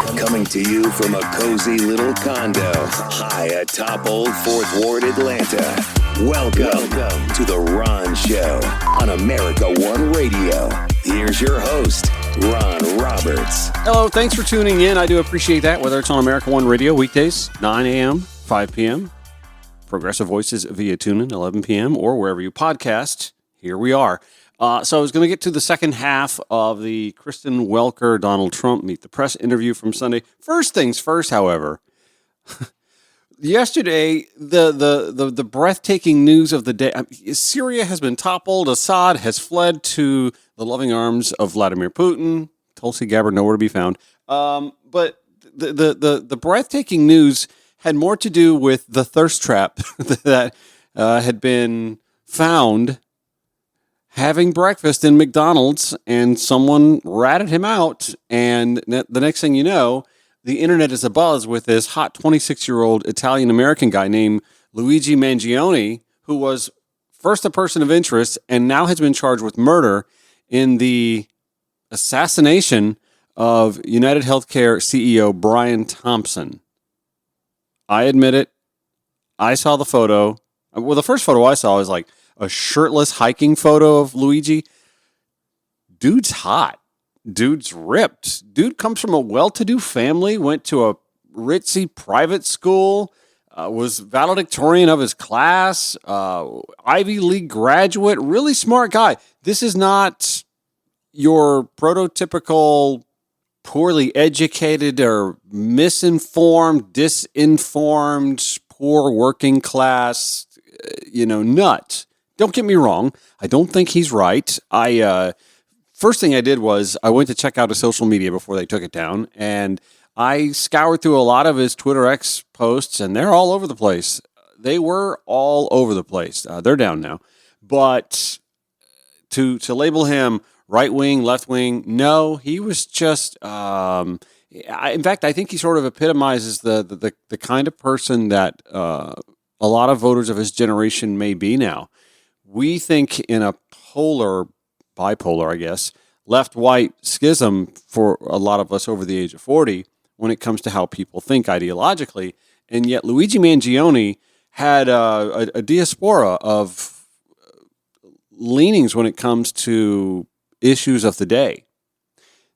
Coming to you from a cozy little condo high atop Old Fourth Ward, Atlanta. Welcome to The Ron Show on America One Radio. Here's your host, Ron Roberts. Hello, thanks for tuning in. I do appreciate that, whether it's on America One Radio, weekdays, 9 a.m., 5 p.m., Progressive Voices via TuneIn, 11 p.m., or wherever you podcast. Here we are. So I was going to get to the second half of the Kristen Welker, Donald Trump Meet the Press interview from Sunday. First things first, however, yesterday, the breathtaking news of the day, Syria has been toppled, Assad has fled to the loving arms of Vladimir Putin, Tulsi Gabbard nowhere to be found. But the breathtaking news had more to do with the thirst trap that had been found having breakfast in McDonald's, and someone ratted him out, and the next thing you know, the internet is abuzz with this hot 26-year-old Italian-American guy named Luigi Mangione, who was first a person of interest and now has been charged with murder in the assassination of United Healthcare CEO Brian Thompson. I admit it. I saw the photo. Well, the first photo I saw was like a shirtless hiking photo of Luigi. Dude's hot. Dude's ripped. Dude comes from a well-to-do family, went to a ritzy private school, was valedictorian of his class, Ivy League graduate, really smart guy. This is not your prototypical poorly educated or misinformed, disinformed, poor working class, nut. Don't get me wrong. I don't think he's right. First thing I did was I went to check out his social media before they took it down, and I scoured through a lot of his Twitter X posts, and they're all over the place. They were all over the place. They're down now. But to label him right-wing, left-wing, no, he was just... in fact, I think he sort of epitomizes the kind of person that a lot of voters of his generation may be now. We think in a bipolar, I guess, left-white schism for a lot of us over the age of 40 when it comes to how people think ideologically. And yet Luigi Mangione had a diaspora of leanings when it comes to issues of the day.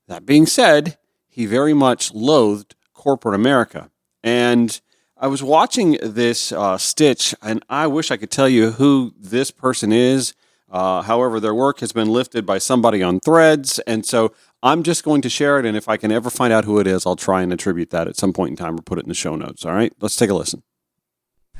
That being said, he very much loathed corporate America. And I was watching this stitch, and I wish I could tell you who this person is. However, their work has been lifted by somebody on Threads, and so I'm just going to share it, and if I can ever find out who it is, I'll try and attribute that at some point in time or put it in the show notes, all right? Let's take a listen.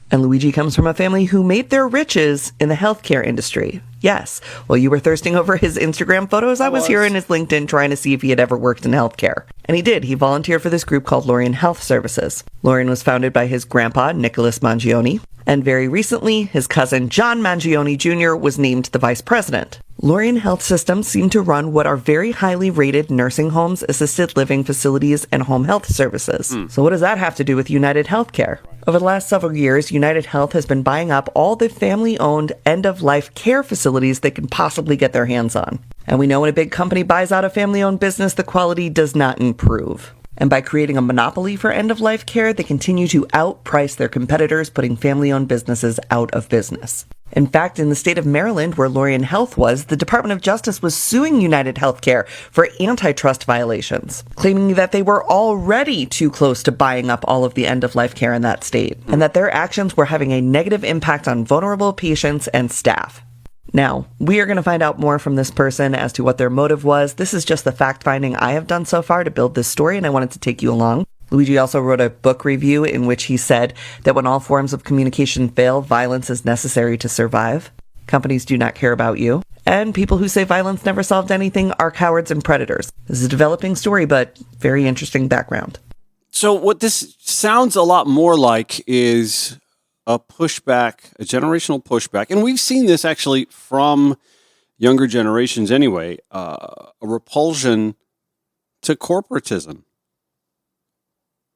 And Luigi comes from a family who made their riches in the healthcare industry. Yes. While you were thirsting over his Instagram photos, I was here in his LinkedIn trying to see if he had ever worked in healthcare. And he did. He volunteered for this group called Lorien Health Services. Lorien was founded by his grandpa, Nicholas Mangione. And very recently, his cousin, John Mangione Jr., was named the vice president. Lorien Health Systems seem to run what are very highly rated nursing homes, assisted living facilities, and home health services. So what does that have to do with United Healthcare? Over the last several years, United Health has been buying up all the family-owned end-of-life care facilities they can possibly get their hands on. And we know when a big company buys out a family-owned business, the quality does not improve. And by creating a monopoly for end-of-life care, they continue to outprice their competitors, putting family-owned businesses out of business. In fact, in the state of Maryland, where Lorien Health was, the Department of Justice was suing United Healthcare for antitrust violations, claiming that they were already too close to buying up all of the end-of-life care in that state, and that their actions were having a negative impact on vulnerable patients and staff. Now, we are going to find out more from this person as to what their motive was. This is just the fact-finding I have done so far to build this story, and I wanted to take you along. Luigi also wrote a book review in which he said that when all forms of communication fail, violence is necessary to survive. Companies do not care about you. And people who say violence never solved anything are cowards and predators. This is a developing story, but very interesting background. So what this sounds a lot more like is a pushback, a generational pushback. And we've seen this actually from younger generations anyway, a repulsion to corporatism.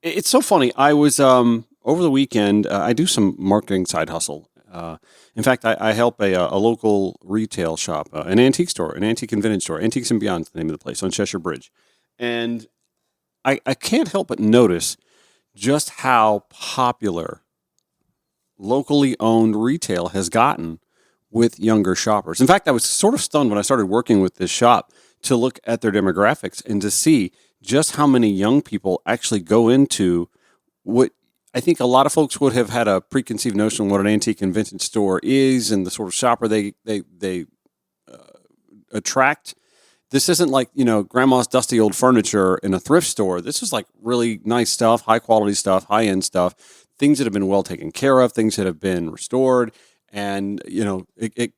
It's so funny. I was, over the weekend, I do some marketing side hustle. In fact, I help a local retail shop, an antique store, an antique and vintage store. Antiques and Beyond is the name of the place on Cheshire Bridge. And I can't help but notice just how popular locally owned retail has gotten with younger shoppers. In fact, I was sort of stunned when I started working with this shop to look at their demographics and to see just how many young people actually go into what I think a lot of folks would have had a preconceived notion of what an antique and vintage store is and the sort of shopper they attract. This isn't like, grandma's dusty old furniture in a thrift store. This is like really nice stuff, high quality stuff, high end stuff, things that have been well taken care of, things that have been restored. And, it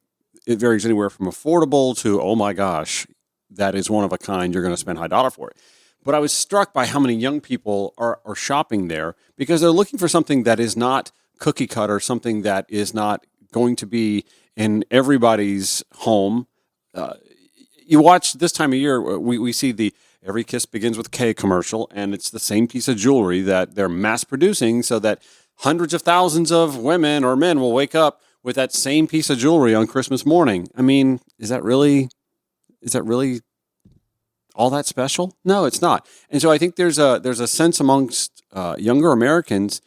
varies anywhere from affordable to, oh my gosh, that is one of a kind. You're going to spend high dollar for it. But I was struck by how many young people are shopping there because they're looking for something that is not cookie cutter, something that is not going to be in everybody's home. You watch this time of year, we see the Every Kiss Begins with K commercial, and it's the same piece of jewelry that they're mass producing so that hundreds of thousands of women or men will wake up with that same piece of jewelry on Christmas morning. I mean, is that really all that special? No, it's not. And so I think there's a sense amongst younger Americans.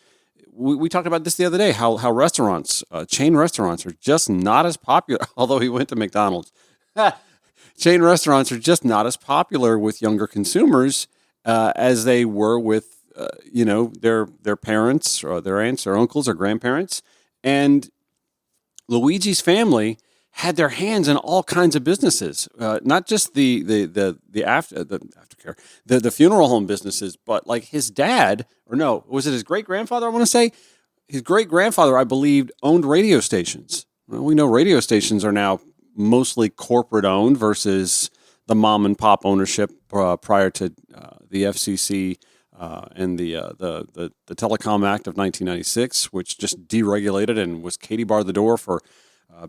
We talked about this the other day, how restaurants, chain restaurants are just not as popular, although he went to McDonald's. Chain restaurants are just not as popular with younger consumers as they were with, their parents or their aunts or uncles or grandparents. And Luigi's family had their hands in all kinds of businesses, not just the aftercare, the funeral home businesses, but like his dad, or no, was it his great grandfather? I want to say his great grandfather, I believe, owned radio stations. Well, we know radio stations are now mostly corporate owned versus the mom and pop ownership prior to the FCC and the Telecom Act of 1996, which just deregulated and was Katie barred the door for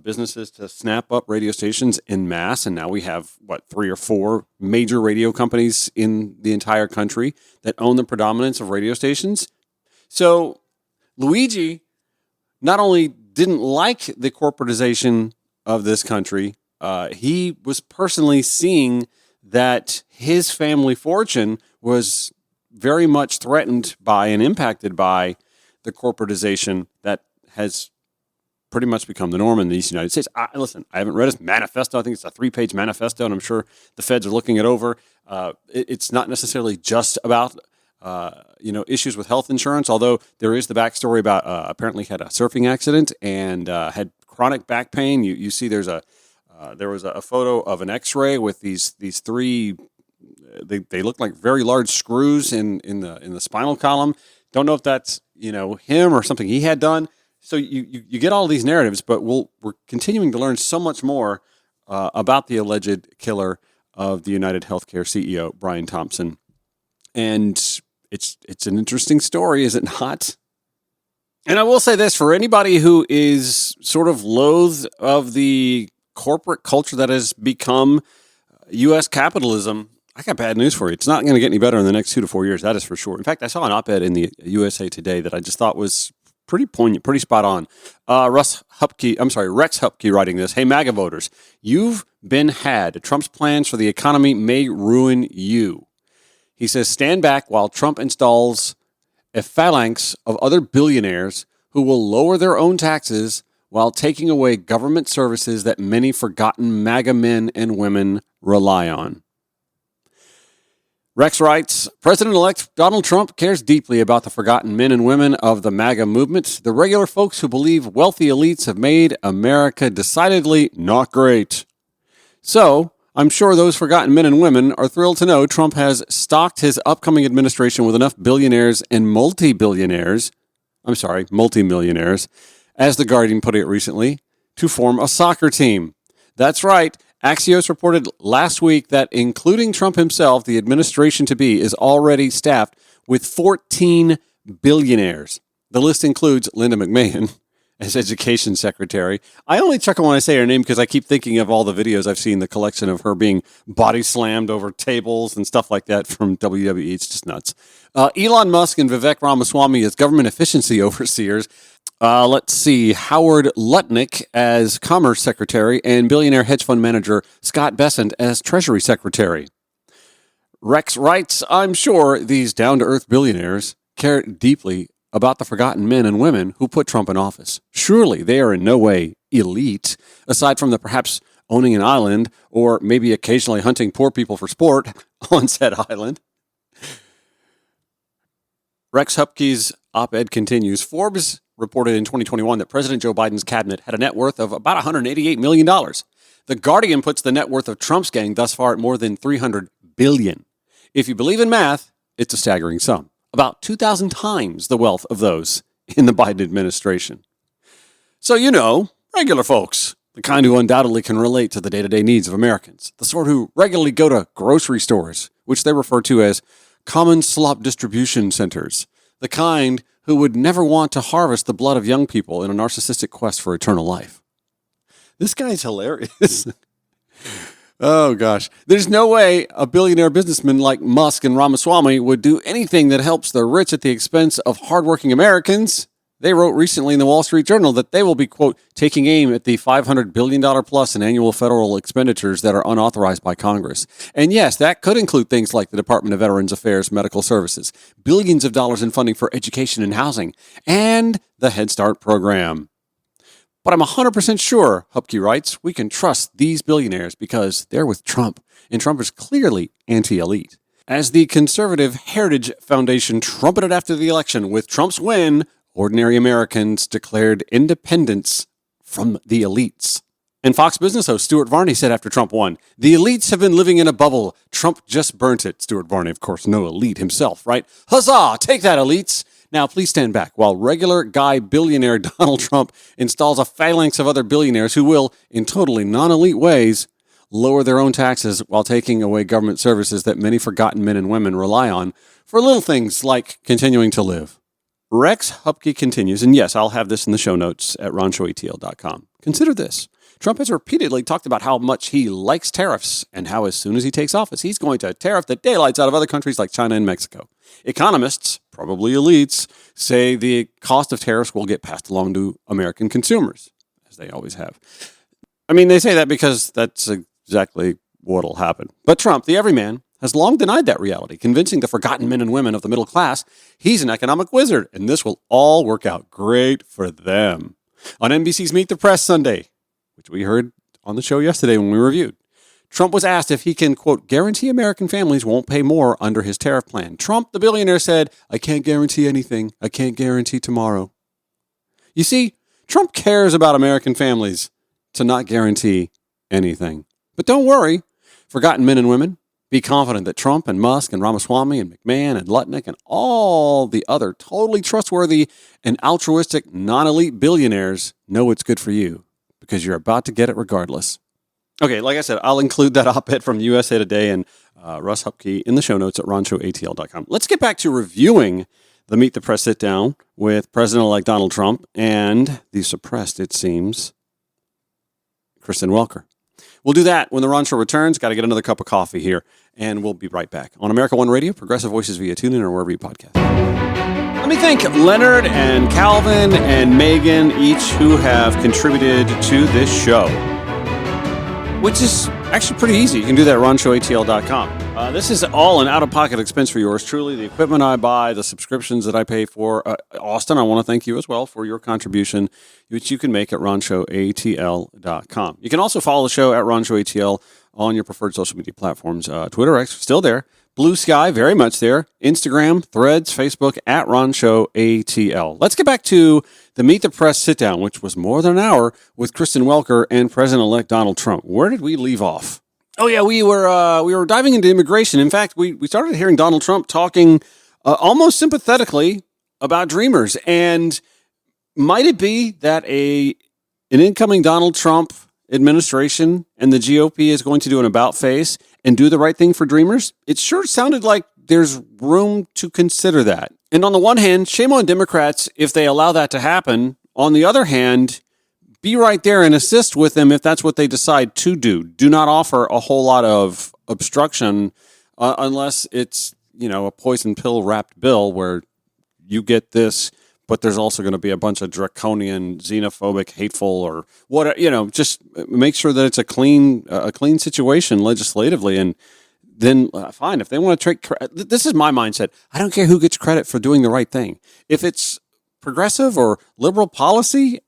businesses to snap up radio stations en masse. And now we have, 3 or 4 major radio companies in the entire country that own the predominance of radio stations. So Luigi not only didn't like the corporatization of this country, he was personally seeing that his family fortune was very much threatened by and impacted by the corporatization that has pretty much become the norm in the United States. Listen, I haven't read his manifesto. I think it's a 3-page manifesto, and I'm sure the feds are looking it over. It's not necessarily just about issues with health insurance, although there is the backstory about apparently had a surfing accident and had chronic back pain. You see there was a photo of an x-ray with these 3, they look like very large screws in the spinal column. Don't know if that's, him or something he had done. So you get all these narratives, but we're continuing to learn so much more about the alleged killer of the United Healthcare CEO, Brian Thompson. And it's an interesting story, is it not? And I will say this, for anybody who is sort of loath of the corporate culture that has become U.S. capitalism, I got bad news for you. It's not going to get any better in the next 2 to 4 years, that is for sure. In fact, I saw an op-ed in the USA Today that I just thought was pretty poignant, pretty spot on. Rex Hupke writing this. Hey, MAGA voters, you've been had. Trump's plans for the economy may ruin you. He says, stand back while Trump installs a phalanx of other billionaires who will lower their own taxes while taking away government services that many forgotten MAGA men and women rely on. Rex writes, President-elect Donald Trump cares deeply about the forgotten men and women of the MAGA movement, the regular folks who believe wealthy elites have made America decidedly not great. So, I'm sure those forgotten men and women are thrilled to know Trump has stocked his upcoming administration with enough billionaires and multimillionaires, as The Guardian put it recently, to form a soccer team. That's right. Axios reported last week that, including Trump himself, the administration-to-be is already staffed with 14 billionaires. The list includes Linda McMahon as education secretary. I only chuckle when I say her name because I keep thinking of all the videos I've seen, the collection of her being body slammed over tables and stuff like that from WWE. It's just nuts. Elon Musk and Vivek Ramaswamy as government efficiency overseers. Let's see, Howard Lutnick as Commerce Secretary and billionaire hedge fund manager Scott Bessent as Treasury Secretary. Rex writes, I'm sure these down-to-earth billionaires care deeply about the forgotten men and women who put Trump in office. Surely they are in no way elite, aside from the perhaps owning an island or maybe occasionally hunting poor people for sport on said island. Rex Hupke's op-ed continues. Forbes reported in 2021 that President Joe Biden's cabinet had a net worth of about $188 million. The Guardian puts the net worth of Trump's gang thus far at more than $300 billion. If you believe in math, it's a staggering sum. About 2,000 times the wealth of those in the Biden administration. So, regular folks, the kind who undoubtedly can relate to the day-to-day needs of Americans, the sort who regularly go to grocery stores, which they refer to as common slop distribution centers, the kind who would never want to harvest the blood of young people in a narcissistic quest for eternal life. This guy's hilarious. Oh, gosh. There's no way a billionaire businessman like Musk and Ramaswamy would do anything that helps the rich at the expense of hardworking Americans. They wrote recently in the Wall Street Journal that they will be, quote, taking aim at the $500 billion plus in annual federal expenditures that are unauthorized by Congress. And yes, that could include things like the Department of Veterans Affairs medical services, billions of dollars in funding for education and housing, and the Head Start program. But I'm 100% sure, Hupke writes, we can trust these billionaires because they're with Trump, and Trump is clearly anti-elite. As the Conservative Heritage Foundation trumpeted after the election, with Trump's win, ordinary Americans declared independence from the elites. And Fox Business host Stuart Varney said after Trump won, the elites have been living in a bubble. Trump just burnt it. Stuart Varney, of course, no elite himself, right? Huzzah! Take that, elites! Now, please stand back while regular guy billionaire Donald Trump installs a phalanx of other billionaires who will, in totally non-elite ways, lower their own taxes while taking away government services that many forgotten men and women rely on for little things like continuing to live. Rex Hupke continues, and yes, I'll have this in the show notes at ronshowatl.com. Consider this. Trump has repeatedly talked about how much he likes tariffs and how as soon as he takes office, he's going to tariff the daylights out of other countries like China and Mexico. Economists, probably elites, say the cost of tariffs will get passed along to American consumers, as they always have. I mean, they say that because that's exactly what'll happen. But Trump, the everyman, has long denied that reality, convincing the forgotten men and women of the middle class he's an economic wizard, and this will all work out great for them. On NBC's Meet the Press Sunday, which we heard on the show yesterday when we reviewed, Trump was asked if he can, quote, guarantee American families won't pay more under his tariff plan. Trump, the billionaire, said, I can't guarantee anything. I can't guarantee tomorrow. You see, Trump cares about American families to not guarantee anything. But don't worry, forgotten men and women, be confident that Trump and Musk and Ramaswamy and McMahon and Lutnick and all the other totally trustworthy and altruistic non-elite billionaires know what's good for you because you're about to get it regardless. Okay, like I said, I'll include that op-ed from USA Today and Russ Hupke in the show notes at ronshowatl.com. Let's get back to reviewing the Meet the Press sit-down with President-elect Donald Trump and the suppressed, it seems, Kristen Welker. We'll do that when the Ron Show returns. Got to get another cup of coffee here, and we'll be right back. On America One Radio, Progressive Voices via TuneIn or wherever you podcast. Let me thank Leonard and Calvin and Megan, each who have contributed to this show, which is actually pretty easy. You can do that at ronshowatl.com. This is all an out-of-pocket expense for yours truly. The equipment I buy, the subscriptions that I pay for. Austin, I want to thank you as well for your contribution, which you can make at ronshowatl.com. You can also follow the show at ronshowatl on your preferred social media platforms. Twitter, X, still there. Blue Sky, very much there. Instagram, Threads, Facebook, at ronshowatl. Let's get back to the Meet the Press sit-down, which was more than an hour with Kristen Welker and President-elect Donald Trump. Where did we leave off? Oh, yeah, we were diving into immigration. In fact, we started hearing Donald Trump talking almost sympathetically about Dreamers. And might it be that an incoming Donald Trump administration and the GOP is going to do an about-face and do the right thing for Dreamers? It sure sounded like there's room to consider that. And on the one hand, shame on Democrats if they allow that to happen. On the other hand, be right there and assist with them if that's what they decide to do. Do not offer a whole lot of obstruction unless it's, a poison pill wrapped bill where you get this, but there's also going to be a bunch of draconian, xenophobic, hateful, or what, just make sure that it's a clean situation legislatively. And then fine. If they want to take this is my mindset. I don't care who gets credit for doing the right thing. If it's progressive or liberal policy,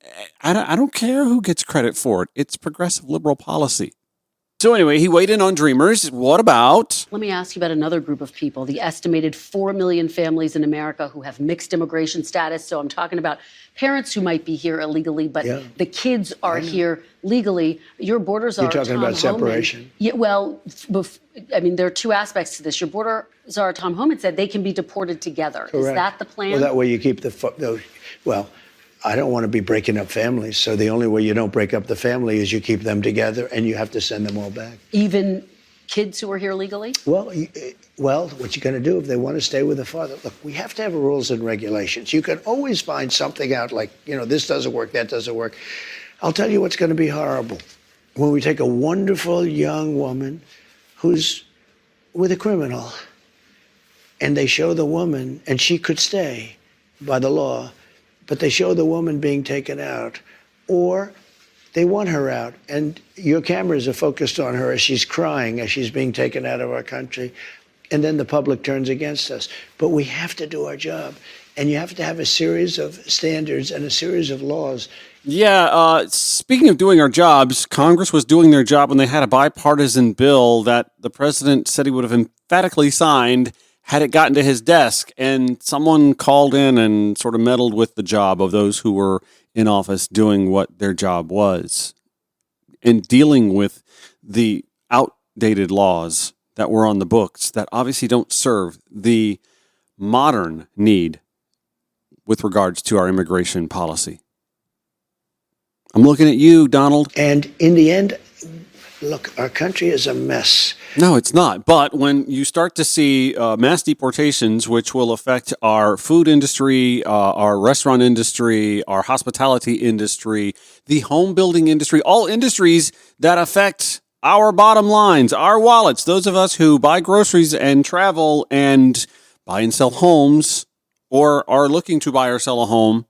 I don't care who gets credit for it. It's progressive liberal policy. So anyway, he weighed in on Dreamers. What about? Let me ask you about another group of people, the estimated 4 million families in America who have mixed immigration status. So I'm talking about parents who might be here illegally, but the kids are here legally. Your borders are You're talking about separation. Yeah, well, I mean, there are two aspects to this. Your borders are, Tom Homan said, they can be deported together. Correct. Is that the plan? Well, that way you keep I don't want to be breaking up families. So the only way you don't break up the family is you keep them together and you have to send them all back. Even kids who are here legally? Well, what you're going to do if they want to stay with the father? Look, we have to have rules and regulations. You can always find something out like, this doesn't work, that doesn't work. I'll tell you what's going to be horrible. When we take a wonderful young woman who's with a criminal and they show the woman, and she could stay by the law, but they show the woman being taken out, or they want her out, and your cameras are focused on her as she's crying, as she's being taken out of our country, and then the public turns against us. But we have to do our job, and you have to have a series of standards and a series of laws. Yeah, speaking of doing our jobs, Congress was doing their job when they had a bipartisan bill that the president said he would have emphatically signed had it gotten to his desk, and someone called in and sort of meddled with the job of those who were in office doing what their job was and dealing with the outdated laws that were on the books that obviously don't serve the modern need with regards to our immigration policy. I'm looking at you, Donald. And in the end, look, our country is a mess. No, it's not. But when you start to see mass deportations, which will affect our food industry, our restaurant industry, our hospitality industry, the home building industry, all industries that affect our bottom lines, our wallets, those of us who buy groceries and travel and buy and sell homes or are looking to buy or sell a home,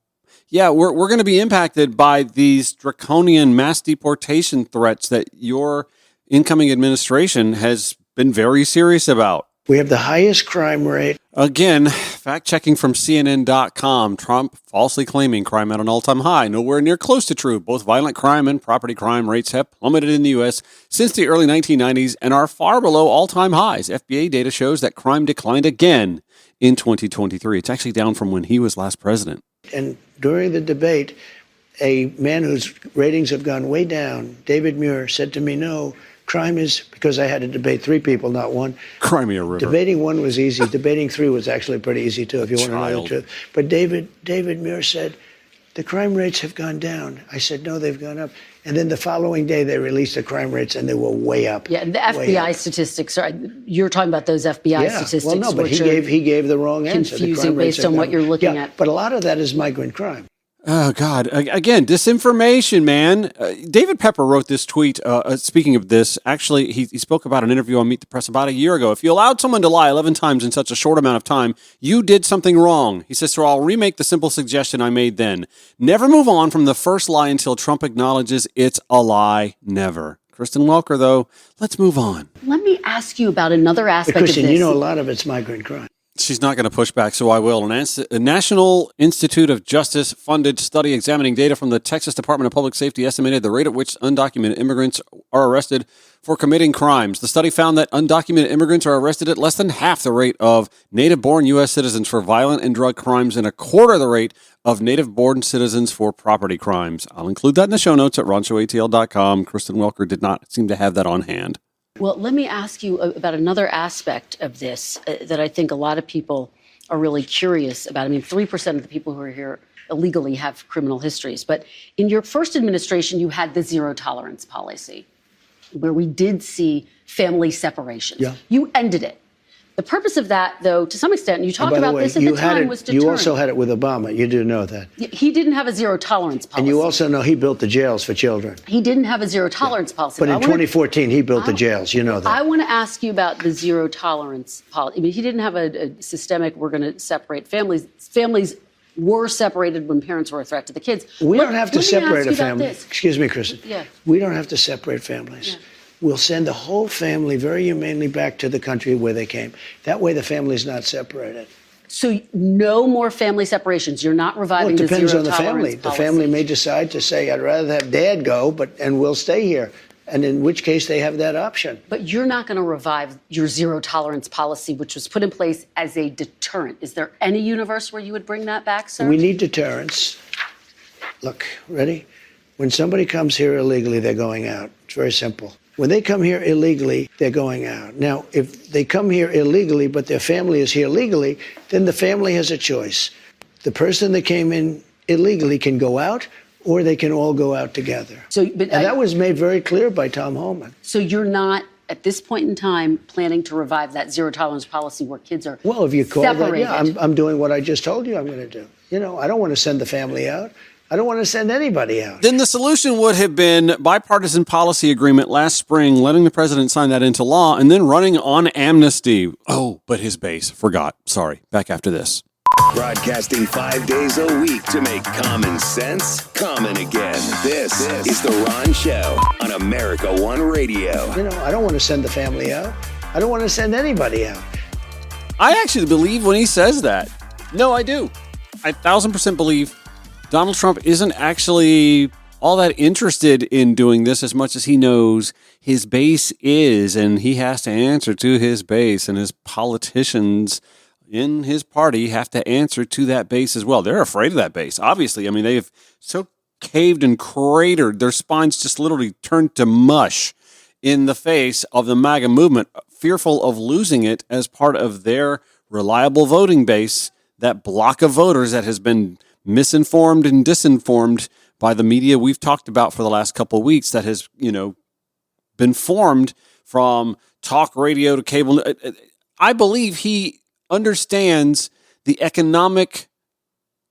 yeah, we're going to be impacted by these draconian mass deportation threats that your incoming administration has been very serious about. We have the highest crime rate. Again, fact-checking from CNN.com. Trump falsely claiming crime at an all-time high. Nowhere near close to true. Both violent crime and property crime rates have plummeted in the U.S. since the early 1990s and are far below all-time highs. FBA data shows that crime declined again in 2023. It's actually down from when he was last president. And during the debate, a man whose ratings have gone way down, David Muir, said to me, no, crime is, because I had to debate three people, not one. Crimea River. Debating one was easy. Debating three was actually pretty easy, too, if you want to know the truth. But David Muir said, the crime rates have gone down. I said, no, they've gone up. And then the following day, they released the crime rates, and they were way up. Yeah, the FBI statistics, you're talking about those FBI statistics. Well, no, but he gave the wrong answer. Confusing based on what you're looking at. But a lot of that is migrant crime. Oh, God. Again, disinformation, man. David Pepper wrote this tweet. Speaking of this, actually, he spoke about an interview on Meet the Press about a year ago. If you allowed someone to lie 11 times in such a short amount of time, you did something wrong. He says, so I'll remake the simple suggestion I made then. Never move on from the first lie until Trump acknowledges it's a lie. Never. Kristen Welker, though, let's move on. Let me ask you about another aspect of this. Kristen, you know a lot of it's migrant crime. She's not going to push back, so I will. A National Institute of Justice funded study examining data from the Texas Department of Public Safety estimated the rate at which undocumented immigrants are arrested for committing crimes. The study found that undocumented immigrants are arrested at less than half the rate of native-born U.S. citizens for violent and drug crimes and a quarter the rate of native-born citizens for property crimes. I'll include that in the show notes at ronshowatl.com. Kristen Welker did not seem to have that on hand. Well, let me ask you about another aspect of this that I think a lot of people are really curious about. I mean, 3% of the people who are here illegally have criminal histories. But in your first administration, you had the zero tolerance policy, where we did see family separations. Yeah. You ended it. The purpose of that, though, to some extent, you talked about this at the time, was deterrent. You also had it with Obama. You do know that. He didn't have a zero tolerance policy. And you also know he built the jails for children. He didn't have a zero tolerance policy. But in 2014, he built the jails. You know that. I want to ask you about the zero tolerance policy. I mean, he didn't have a systemic, we're going to separate families. Families were separated when parents were a threat to the kids. We don't have to separate a family. This. Excuse me, Kristen. Yeah. We don't have to separate families. Yeah. we'll send the whole family very humanely back to the country where they came. That way the family's not separated. So no more family separations. You're not reviving the zero tolerance policy. Well, it depends on the family. The family may decide to say, I'd rather have dad go, and we'll stay here. And in which case they have that option. But you're not going to revive your zero tolerance policy, which was put in place as a deterrent. Is there any universe where you would bring that back, sir? We need deterrence. Look, ready? When somebody comes here illegally, they're going out. It's very simple. When they come here illegally, they're going out. Now, if they come here illegally, but their family is here legally, then the family has a choice. The person that came in illegally can go out, or they can all go out together. And that was made very clear by Tom Homan. So you're not, at this point in time, planning to revive that zero tolerance policy where kids are Well, if you call separated. that, yeah, I'm doing what I just told you I'm going to do. You know, I don't want to send the family out. I don't want to send anybody out. Then the solution would have been bipartisan policy agreement last spring, letting the president sign that into law, and then running on amnesty. Oh, but his base forgot. Sorry. Back after this. Broadcasting 5 days a week to make common sense common again. This is The Ron Show on America One Radio. You know, I don't want to send the family out. I don't want to send anybody out. I actually believe when he says that. No, I do. I 1,000% believe Donald Trump isn't actually all that interested in doing this as much as he knows his base is, and he has to answer to his base, and his politicians in his party have to answer to that base as well. They're afraid of that base, obviously. I mean, they've so caved and cratered, their spines just literally turned to mush in the face of the MAGA movement, fearful of losing it as part of their reliable voting base, that block of voters that has been misinformed and disinformed by the media we've talked about for the last couple of weeks, that has, been formed from talk radio to cable. I believe he understands the economic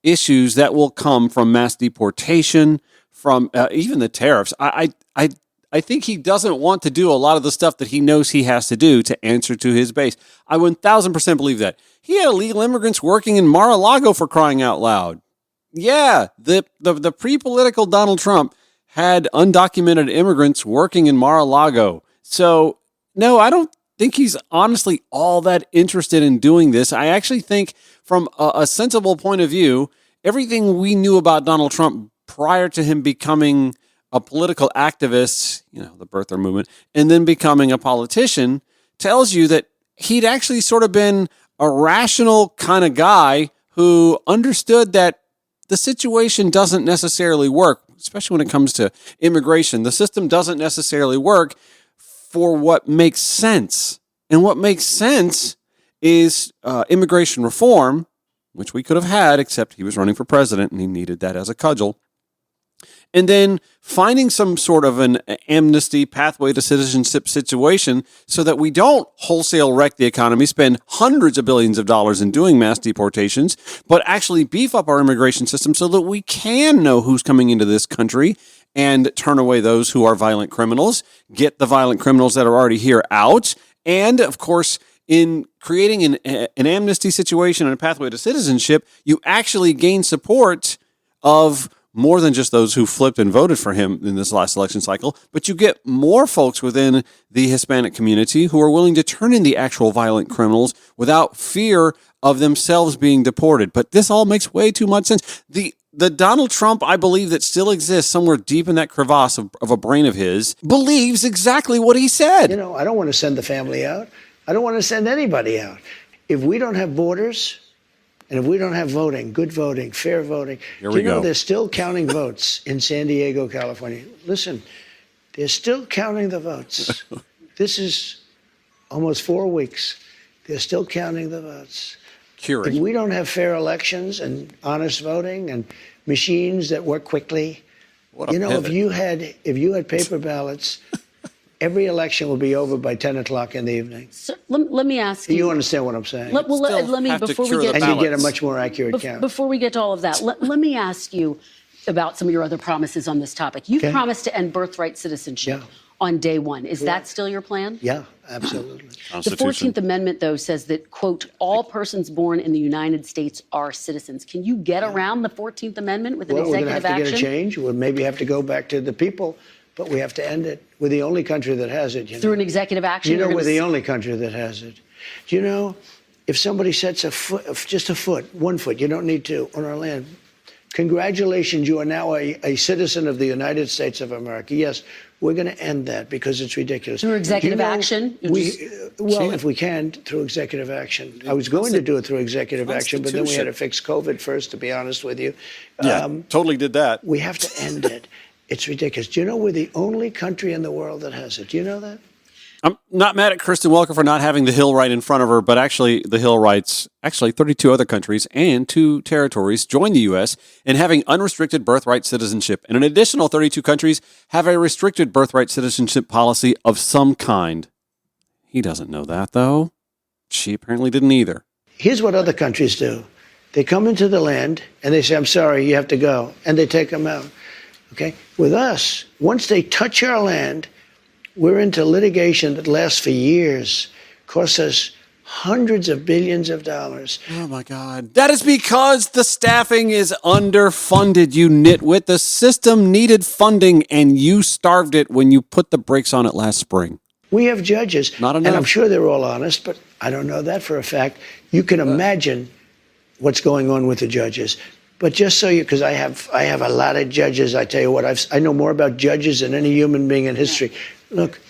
issues that will come from mass deportation, from even the tariffs. I think he doesn't want to do a lot of the stuff that he knows he has to do to answer to his base. I 1,000% believe that. He had illegal immigrants working in Mar-a-Lago, for crying out loud. Yeah, the pre-political Donald Trump had undocumented immigrants working in Mar-a-Lago. So, no, I don't think he's honestly all that interested in doing this. I actually think from a sensible point of view, everything we knew about Donald Trump prior to him becoming a political activist, the birther movement, and then becoming a politician, tells you that he'd actually sort of been a rational kind of guy who understood that the situation doesn't necessarily work, especially when it comes to immigration. The system doesn't necessarily work for what makes sense. And what makes sense is immigration reform, which we could have had, except he was running for president and he needed that as a cudgel. And then finding some sort of an amnesty pathway to citizenship situation so that we don't wholesale wreck the economy, spend hundreds of billions of dollars in doing mass deportations, but actually beef up our immigration system so that we can know who's coming into this country and turn away those who are violent criminals, get the violent criminals that are already here out, and, of course, in creating an amnesty situation and a pathway to citizenship, you actually gain support of more than just those who flipped and voted for him in this last election cycle, but you get more folks within the Hispanic community who are willing to turn in the actual violent criminals without fear of themselves being deported. But this all makes way too much sense. The Donald Trump, I believe, that still exists somewhere deep in that crevasse of a brain of his, believes exactly what he said. I don't want to send the family out. I don't want to send anybody out. If we don't have borders, and if we don't have voting, good voting, fair voting, they're still counting votes in San Diego, California. Listen, they're still counting the votes. This is almost 4 weeks. They're still counting the votes. If we don't have fair elections and honest voting and machines that work quickly, if you had paper ballots, every election will be over by 10 o'clock in the evening. So, let me ask you. You understand what I'm saying? Let me, before we get and you get a much more accurate count. Before we get to all of that, let me ask you about some of your other promises on this topic. You've promised to end birthright citizenship on day one. Is that still your plan? Yeah, absolutely. The 14th Amendment, though, says that, quote, all persons born in the United States are citizens. Can you get around the 14th Amendment with an executive action? We're going to have to get a change. We'll maybe have to go back to the people but we have to end it. We're the only country that has it. Through an executive action? You know, we're the only country that has it. Do you know, if somebody sets a foot, just a foot, 1 foot, you don't need to, on our land, congratulations, you are now a citizen of the United States of America. Yes, we're going to end that because it's ridiculous. Through executive action? Well, if we can, through executive action. I was going to do it through executive action, but then we had to fix COVID first, to be honest with you. Yeah, totally did that. We have to end it. It's ridiculous. Do you know we're the only country in the world that has it? Do you know that? I'm not mad at Kristen Welker for not having the Hill right in front of her, but actually the Hill writes, 32 other countries and 2 territories join the U.S. in having unrestricted birthright citizenship. And an additional 32 countries have a restricted birthright citizenship policy of some kind. He doesn't know that, though. She apparently didn't either. Here's what other countries do. They come into the land and they say, I'm sorry, you have to go. And they take them out. Okay? With us, once they touch our land, we're into litigation that lasts for years, costs us hundreds of billions of dollars. Oh, my God. That is because the staffing is underfunded, you nitwit. The system needed funding, and you starved it when you put the brakes on it last spring. We have judges, Not enough. and I'm sure they're all honest, but I don't know that for a fact. You can imagine what's going on with the judges. But just so you, because I have a lot of judges, I tell you what, I know more about judges than any human being in history. Look,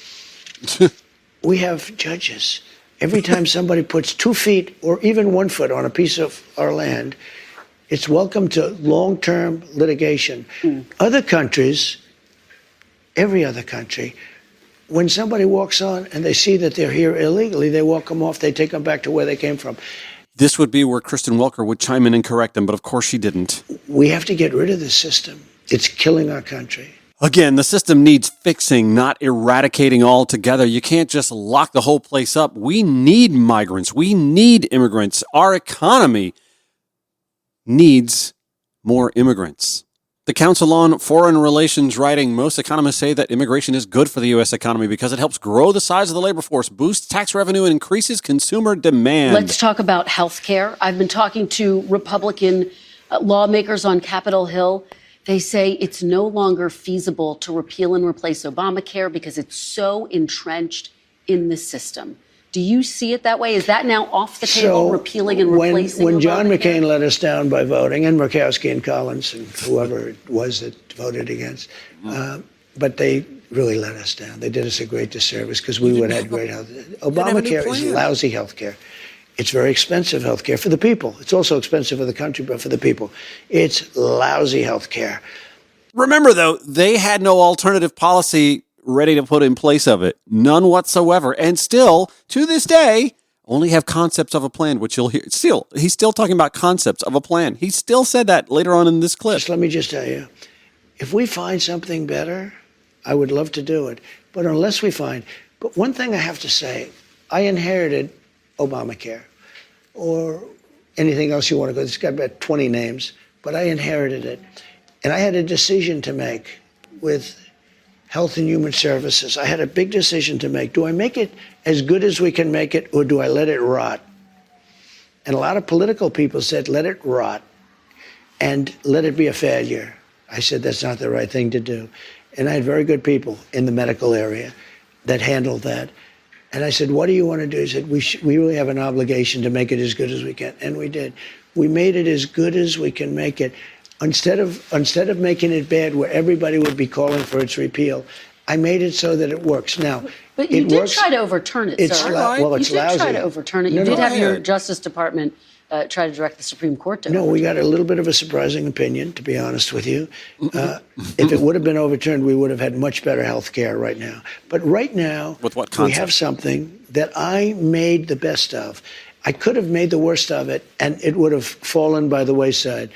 we have judges. Every time somebody puts 2 feet or even 1 foot on a piece of our land, it's welcome to long-term litigation. Other countries, every other country, when somebody walks on and they see that they're here illegally, they walk them off, they take them back to where they came from. This would be where Kristen Welker would chime in and correct them, but of course she didn't. We have to get rid of this system. It's killing our country. Again, the system needs fixing, not eradicating altogether. You can't just lock the whole place up. We need migrants. We need immigrants. Our economy needs more immigrants. The Council on Foreign Relations writing, most economists say that immigration is good for the U.S. economy because it helps grow the size of the labor force, boosts tax revenue, and increases consumer demand. Let's talk about health care. I've been talking to Republican lawmakers on Capitol Hill. They say it's no longer feasible to repeal and replace Obamacare because it's so entrenched in the system. Do you see it that way? Is that now off the table, repealing and replacing when John Obamacare? McCain let us down by voting, and Murkowski and Collins and whoever it was that voted against, but they really let us down. They did us a great disservice because we would have had great health. Obamacare is lousy health care. It's very expensive health care for the people. It's also expensive for the country, but for the people, it's lousy health care. Remember, though, they had no alternative policy ready to put in place of it. None whatsoever. And still, to this day, only have concepts of a plan, which you'll hear. Still, he's still talking about concepts of a plan. He still said that later on in this clip. Let me just tell you, if we find something better, I would love to do it. But unless we find, but one thing I have to say, I inherited Obamacare or anything else you want to go. It's got about 20 names, but I inherited it. And I had a decision to make with Health and Human Services. I had a big decision to make. Do I make it as good as we can make it, or do I let it rot? And a lot of political people said, let it rot and let it be a failure. I said, that's not the right thing to do. And I had very good people in the medical area that handled that. And I said, what do you want to do? He said, we really have an obligation to make it as good as we can. And we did. We made it as good as we can make it. Instead of making it bad where everybody would be calling for its repeal, I made it so that it works. Now, but you did try to overturn it, it's sir. Well, it's lousy. You did try to overturn it. You did have your Justice Department try to direct the Supreme Court to overturn we got a little bit of a surprising opinion, to be honest with you. If it would have been overturned, we would have had much better health care right now. But right now, with what we have something that I made the best of. I could have made the worst of it, and it would have fallen by the wayside.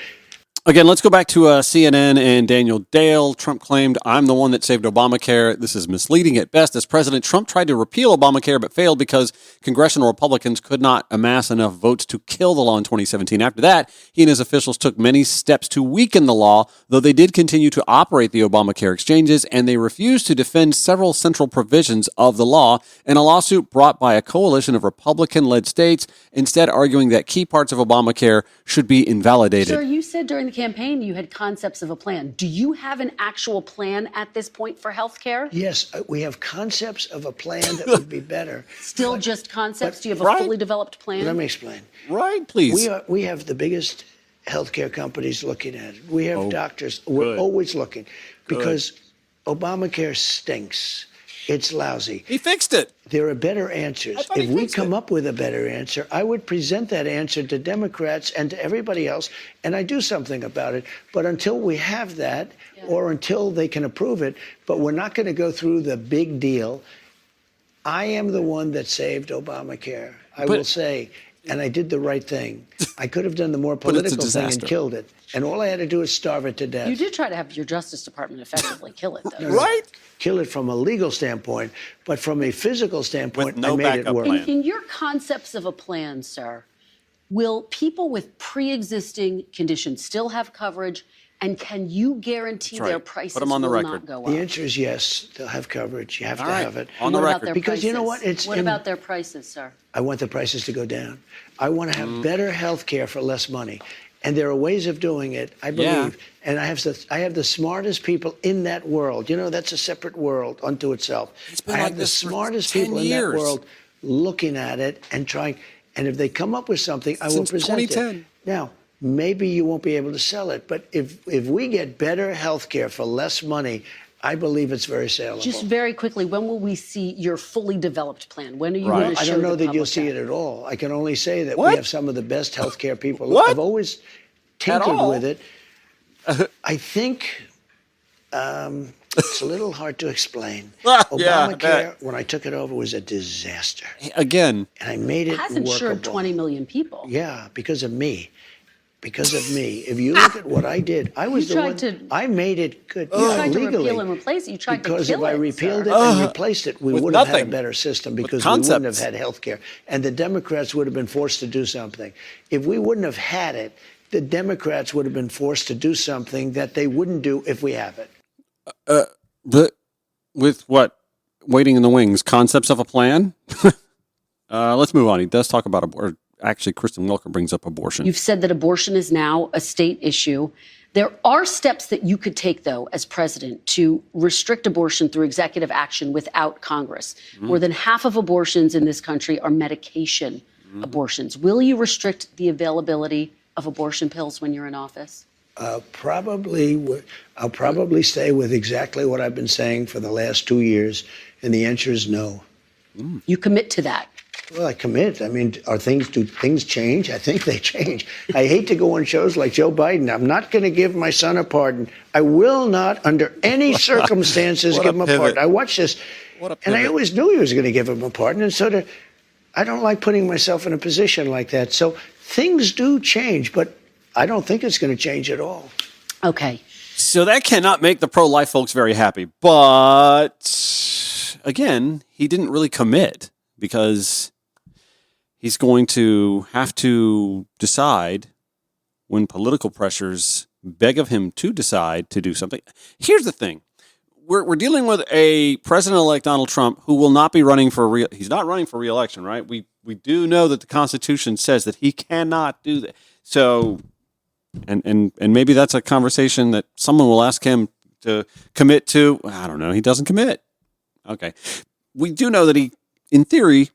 Again, let's go back to CNN and Daniel Dale. Trump claimed, I'm the one that saved Obamacare. This is misleading at best, as President Trump tried to repeal Obamacare but failed because congressional Republicans could not amass enough votes to kill the law in 2017. After that, he and his officials took many steps to weaken the law, though they did continue to operate the Obamacare exchanges, and they refused to defend several central provisions of the law in a lawsuit brought by a coalition of Republican-led states, instead arguing that key parts of Obamacare should be invalidated. Sir, you said during the the campaign, you had concepts of a plan. Do you have an actual plan at this point for health care? Yes, we have concepts of a plan that would be better. Still just concepts? Do you have a fully developed plan? Let me explain. Right, please. We have the biggest healthcare companies looking at it. We have doctors. We're always looking because Obamacare stinks. It's lousy. He fixed it. There are better answers. If we come up with a better answer, I would present that answer to Democrats and to everybody else, and I do something about it. But until we have that, or until they can approve it, but we're not going to go through the big deal. I am the one that saved Obamacare. I will say, and I did the right thing. I could have done the more political thing and killed it. And all I had to do is starve it to death. You did try to have your Justice Department effectively kill it, though. Right? Kill it from a legal standpoint, but from a physical standpoint, With no I made it backup work. plan. In your concepts of a plan, sir, will people with pre-existing conditions still have coverage? And can you guarantee their prices will not go up? The answer is yes. They'll have coverage. You have to have it. On the What about record. their Because prices? you know what? What about their prices, sir? I want the prices to go down. I want to have better health care for less money. And there are ways of doing it, I believe. And I have the smartest people in that world. You know, that's a separate world unto itself. been I like have the this for smartest 10 people in years. that world looking at it and trying. And if they come up with something, I will Since present 2010. it. Now, maybe you won't be able to sell it, but if we get better health care for less money, I believe it's very saleable. Just very quickly, when will we see your fully developed plan? When are you going to show I don't know the that you'll public see that? it at all. I can only say that What? we have some of the best healthcare people. What? I've always tinkered all? with it. I think it's a little hard to explain. Yeah, Obamacare, when I took it over, was a disaster. Again, And I made it It has insured workable. 20 million people. Yeah, because of me. Because of me. If you look at what I did, I was You the tried one. to- I made it good. You Yeah, tried to legally. repeal and replace it. You tried Because to if kill I it, repealed sir. it and replaced it, we With would have had a nothing. better system because we wouldn't have concepts. had health care. And the Democrats would have been forced to do something. If we wouldn't have had it, the Democrats would have been forced to do something that they wouldn't do if we have it. but with what? Waiting in the wings, concepts of a plan? Let's move on. He does talk about abortion. Actually, Kristen Welker brings up abortion. You've said that abortion is now a state issue. There are steps that you could take, though, as president, to restrict abortion through executive action without Congress. More than half of abortions in this country are medication abortions. Will you restrict the availability of abortion pills when you're in office? I'll probably stay with exactly what I've been saying for the last 2 years, and the answer is no. You commit to that. Well, I commit. I mean, do things change? I think they change. I hate to go on shows like Joe Biden. I'm not going to give my son a pardon. I will not, under any circumstances, give him a pardon. I watched this, and I always knew he was going to give him a pardon. And I don't like putting myself in a position like that. So things do change, but I don't think it's going to change at all. Okay. So that cannot make the pro-life folks very happy. But again, he didn't really commit because he's going to have to decide when political pressures beg of him to decide to do something. Here's the thing. We're dealing with a president-elect Donald Trump who will not be running for he's not running for re-election, right? We do know that the Constitution says that he cannot do that. So and maybe that's a conversation that someone will ask him to commit to. I don't know. He doesn't commit. Okay. We do know that he, in theory,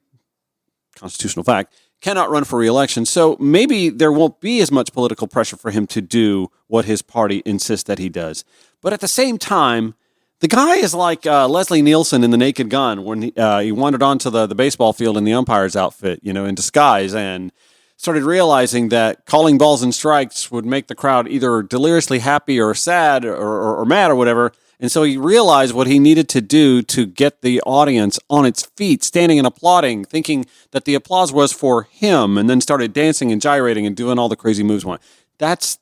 constitutional fact, cannot run for re-election. So maybe there won't be as much political pressure for him to do what his party insists that he does. But at the same time, the guy is like Leslie Nielsen in The Naked Gun when he wandered onto the baseball field in the umpire's outfit, in disguise, and started realizing that calling balls and strikes would make the crowd either deliriously happy or sad or mad or whatever. And so he realized what he needed to do to get the audience on its feet, standing and applauding, thinking that the applause was for him, and then started dancing and gyrating and doing all the crazy moves. That's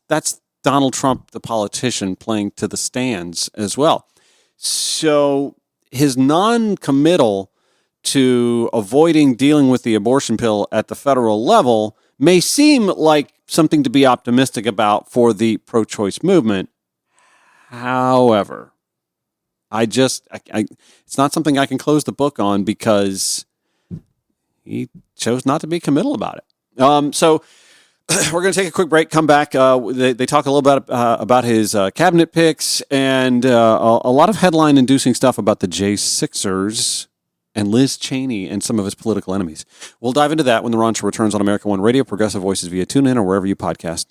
Donald Trump, the politician, playing to the stands as well. So his non-committal to avoiding dealing with the abortion pill at the federal level may seem like something to be optimistic about for the pro-choice movement. However, it's not something I can close the book on because he chose not to be committal about it. So We're going to take a quick break, come back. They talk a little bit about his cabinet picks and a lot of headline-inducing stuff about the J6ers and Liz Cheney and some of his political enemies. We'll dive into that when the Ron Show returns on America One Radio, Progressive Voices via TuneIn or wherever you podcast.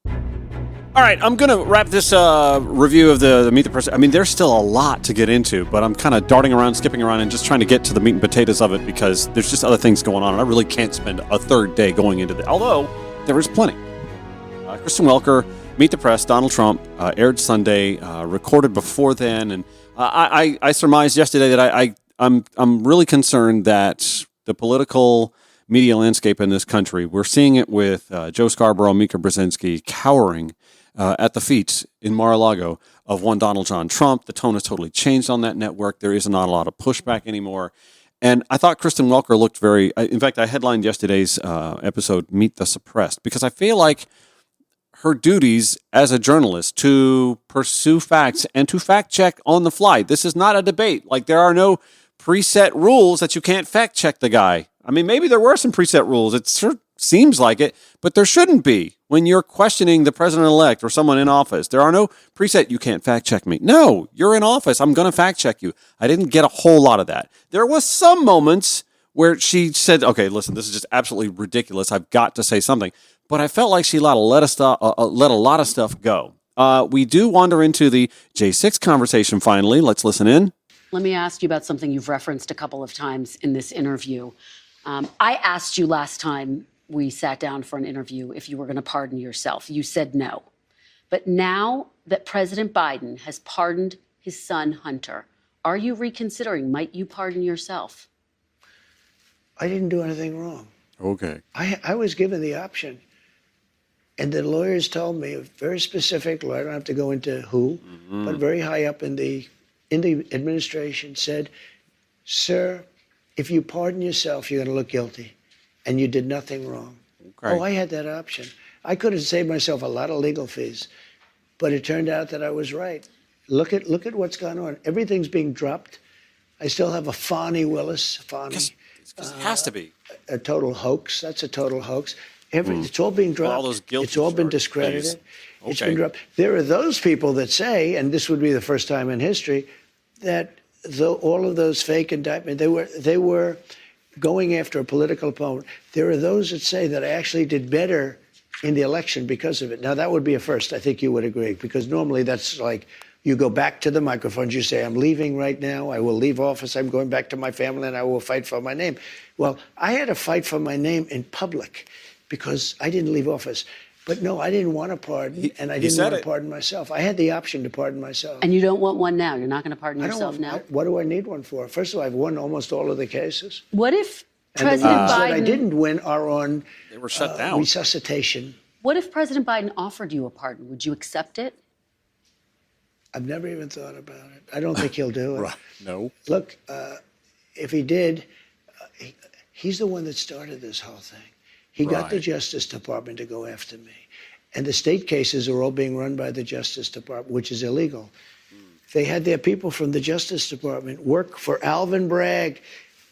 All right, I'm going to wrap this review of the Meet the Press. I mean, there's still a lot to get into, but I'm kind of darting around, skipping around, and just trying to get to the meat and potatoes of it because there's just other things going on, and I really can't spend a third day going into that. Although, there is plenty. Kristen Welker, Meet the Press, Donald Trump, aired Sunday, recorded before then, and I surmised yesterday that I'm really concerned that the political media landscape in this country, we're seeing it with Joe Scarborough, Mika Brzezinski cowering at the feet in Mar-a-Lago of one Donald John Trump. The tone has totally changed on that network. There is not a lot of pushback anymore. And I thought Kristen Welker looked very... In fact, I headlined yesterday's episode, Meet the Suppressed, because I feel like her duties as a journalist to pursue facts and to fact check on the fly. This is not a debate. Like, there are no preset rules that you can't fact check the guy. I mean, maybe there were some preset rules. It sure seems like it, but there shouldn't be when you're questioning the president-elect or someone in office. There are no preset, you can't fact check me. No, you're in office. I'm going to fact check you. I didn't get a whole lot of that. There was some moments where she said, okay, listen, this is just absolutely ridiculous. I've got to say something. But I felt like she let a lot of stuff go. We do wander into the J6 conversation finally. Let's listen in. Let me ask you about something you've referenced a couple of times in this interview. I asked you last time we sat down for an interview if you were going to pardon yourself. You said no. But now that President Biden has pardoned his son, Hunter, are you reconsidering? Might you pardon yourself? I didn't do anything wrong. Okay. I was given the option. And the lawyers told me, a very specific lawyer, I don't have to go into who, but very high up in the administration said, sir, if you pardon yourself, you're going to look guilty. And you did nothing wrong. Okay. Oh, I had that option. I could have saved myself a lot of legal fees, but it turned out that I was right. Look at what's gone on. Everything's being dropped. I still have a Fani Willis. Fani. It has to be. A total hoax. That's a total hoax. It's all being dropped. All those guilty it's all been discredited. Okay. It's been dropped. There are those people that say, and this would be the first time in history, that all of those fake indictments, they were going after a political opponent. There are those that say that I actually did better in the election because of it. Now, that would be a first. I think you would agree, because normally that's like you go back to the microphones, you say, I'm leaving right now. I will leave office. I'm going back to my family, and I will fight for my name. Well, I had to fight for my name in public because I didn't leave office. But no, I didn't want to pardon, and I didn't want to pardon myself. I had the option to pardon myself. And you don't want one now? You're not going to pardon yourself now? What do I need one for? First of all, I've won almost all of the cases. What if President Biden... that I didn't win are on they were shut down. Resuscitation. What if President Biden offered you a pardon? Would you accept it? I've never even thought about it. I don't think he'll do it. Right. No. Look, if he did, he's the one that started this whole thing. He got the Justice Department to go after me. And the state cases are all being run by the Justice Department, which is illegal. They had their people from the Justice Department work for Alvin Bragg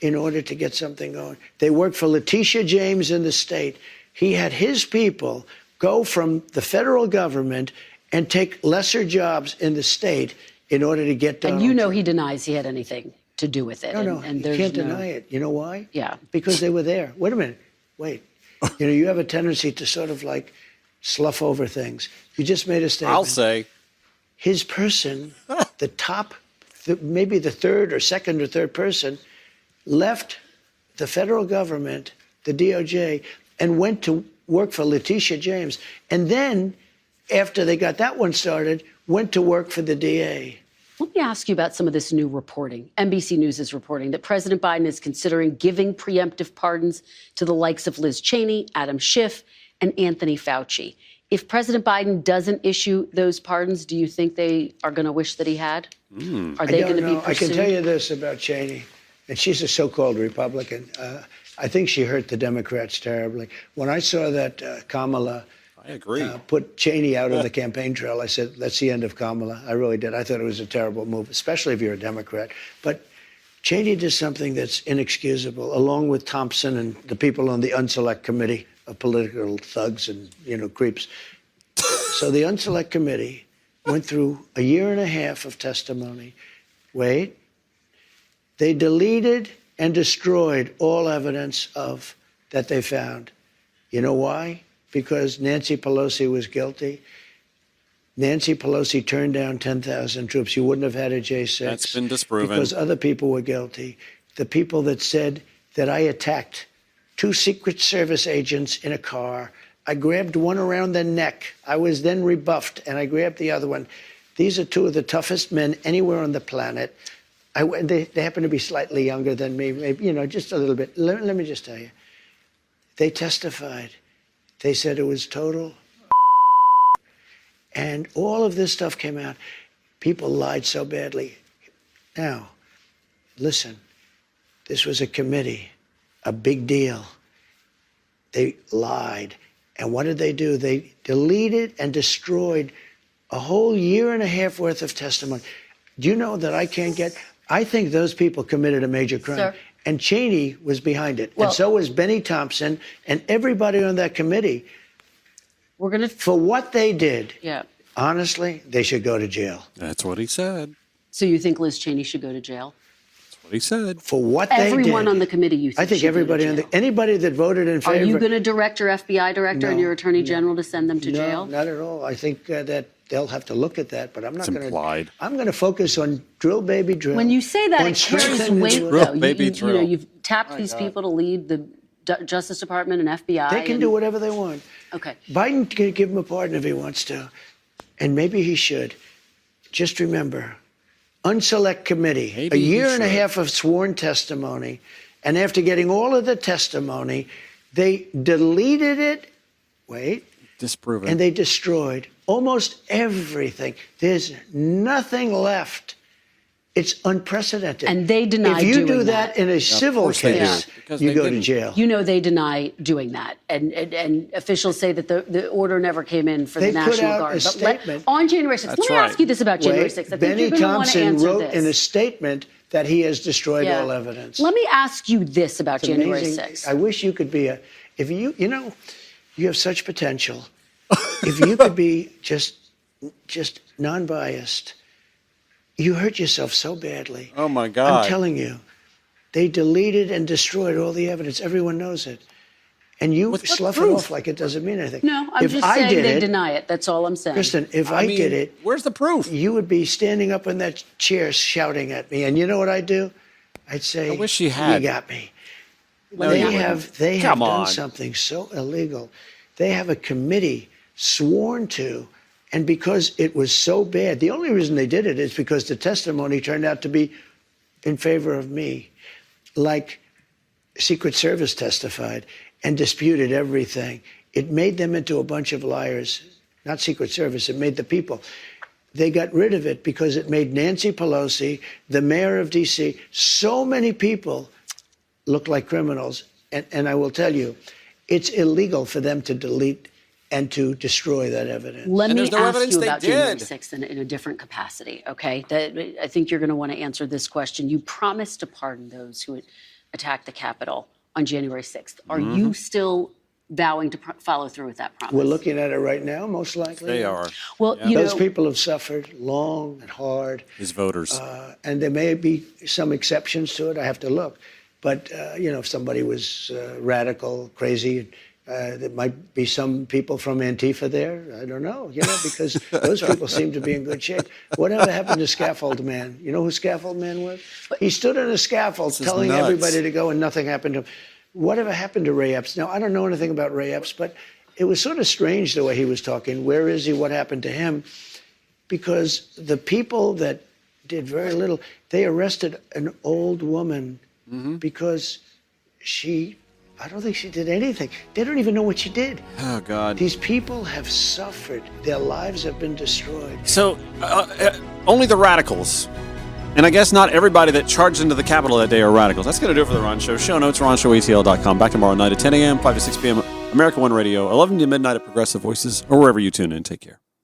in order to get something going. They worked for Letitia James in the state. He had his people go from the federal government and take lesser jobs in the state in order to get Donald And you know Trump. he denies he had anything to do with it. No, and you can't deny it. You know why? Yeah. Because they were there. Wait a minute. Wait. You know, you have a tendency to sort of like slough over things. You just made a statement. I'll say. His person, the top, maybe the third or second or third person, left the federal government, the DOJ, and went to work for Letitia James. And then, after they got that one started, went to work for the DA. Let me ask you about some of this new reporting. NBC News is reporting that President Biden is considering giving preemptive pardons to the likes of Liz Cheney, Adam Schiff, and Anthony Fauci. If President Biden doesn't issue those pardons, do you think they are going to wish that he had? Are they going to be pursued? I can tell you this about Cheney, and she's a so-called Republican. I think she hurt the Democrats terribly. When I saw that Kamala I agree. Put Cheney out of the campaign trail, I said, that's the end of Kamala. I really did. I thought it was a terrible move, especially if you're a Democrat. But Cheney did something that's inexcusable, along with Thompson and the people on the Unselect Committee. of political thugs and, creeps. So the Unselect Committee went through a year and a half of testimony. Wait. They deleted and destroyed all evidence of that they found. You know why? Because Nancy Pelosi was guilty. Nancy Pelosi turned down 10,000 troops. You wouldn't have had a J6. That's been disproven. Because other people were guilty. The people that said that I attacked 2 Secret Service agents in a car. I grabbed one around the neck. I was then rebuffed, and I grabbed the other one. These are 2 of the toughest men anywhere on the planet. They happen to be slightly younger than me, maybe, just a little bit. Let me just tell you. They testified. They said it was total. And all of this stuff came out. People lied so badly. Now, listen, this was a committee, a big deal. They lied. And what did they do? They deleted and destroyed a whole year and a half worth of testimony. Do you know that I think those people committed a major crime. Sir? And Cheney was behind it. Well, and so was Benny Thompson and everybody on that committee. For what they did, honestly, they should go to jail. That's what he said. So you think Liz Cheney should go to jail? That's what he said. For what they did. Everyone on the committee, you think I think should everybody go to jail. anybody that voted in favor. Are you going to direct your FBI director and your attorney general to send them to jail? No, not at all. I think that they'll have to look at that, but I'm not going to. I'm going to focus on drill, baby, drill. When you say that, it carries weight, though. You've tapped these people to lead the Justice Department and FBI. They can do whatever they want. Okay. Biden can give him a pardon if he wants to, and maybe he should. Just remember, Unselect Committee, a year and a half of sworn testimony, and after getting all of the testimony, they deleted it. Wait. Disproven. And they destroyed almost everything. There's nothing left. It's unprecedented. And they deny doing that. If you do that in a civil case, you go to jail. You know they deny doing that. And officials say that the order never came in for the National Guard. They put out a statement. On January 6th. Let me ask you this about January 6th. I think Benny you're going to want to Thompson answer wrote this. in a statement that he has destroyed all evidence. Let me ask you this about It's January amazing. 6th. I wish you could be you have such potential. If you could be just non-biased, you hurt yourself so badly. Oh, my God. I'm telling you, they deleted and destroyed all the evidence. Everyone knows it. And you slough it off like it doesn't mean anything. No, I'm just saying they deny it. That's all I'm saying. Kristen, if I did it, where's the proof? You would be standing up in that chair shouting at me. And you know what I'd do? I'd say, I wish she had. You got me. No, they you have Come done on. something so illegal. They have a committee sworn to, and because it was so bad, the only reason they did it is because the testimony turned out to be in favor of me. Like Secret Service testified and disputed everything. It made them into a bunch of liars. Not Secret Service, it made the people. They got rid of it because it made Nancy Pelosi, the mayor of D.C., so many people look like criminals. And I will tell you, it's illegal for them to delete and to destroy that evidence. Let me ask you about January 6th in a different capacity, okay? I think you're going to want to answer this question. You promised to pardon those who attacked the Capitol on January 6th. Are you still vowing to follow through with that promise? We're looking at it right now, most likely. They are. Well, those people have suffered long and hard. His voters. And there may be some exceptions to it. I have to look. But, if somebody was radical, crazy, there might be some people from Antifa there. I don't know, because those people seem to be in good shape. Whatever happened to Scaffold Man? You know who Scaffold Man was? He stood on a scaffold telling everybody to go and nothing happened to him. Whatever happened to Ray Epps? Now, I don't know anything about Ray Epps, but it was sort of strange the way he was talking. Where is he? What happened to him? Because the people that did very little, they arrested an old woman because I don't think she did anything. They don't even know what she did. Oh, God. These people have suffered. Their lives have been destroyed. So, only the radicals. And I guess not everybody that charged into the Capitol that day are radicals. That's going to do it for The Ron Show. Show notes, ronshowatl.com. Back tomorrow night at 10 a.m., 5 to 6 p.m. America One Radio, 11 to midnight at Progressive Voices, or wherever you tune in. Take care.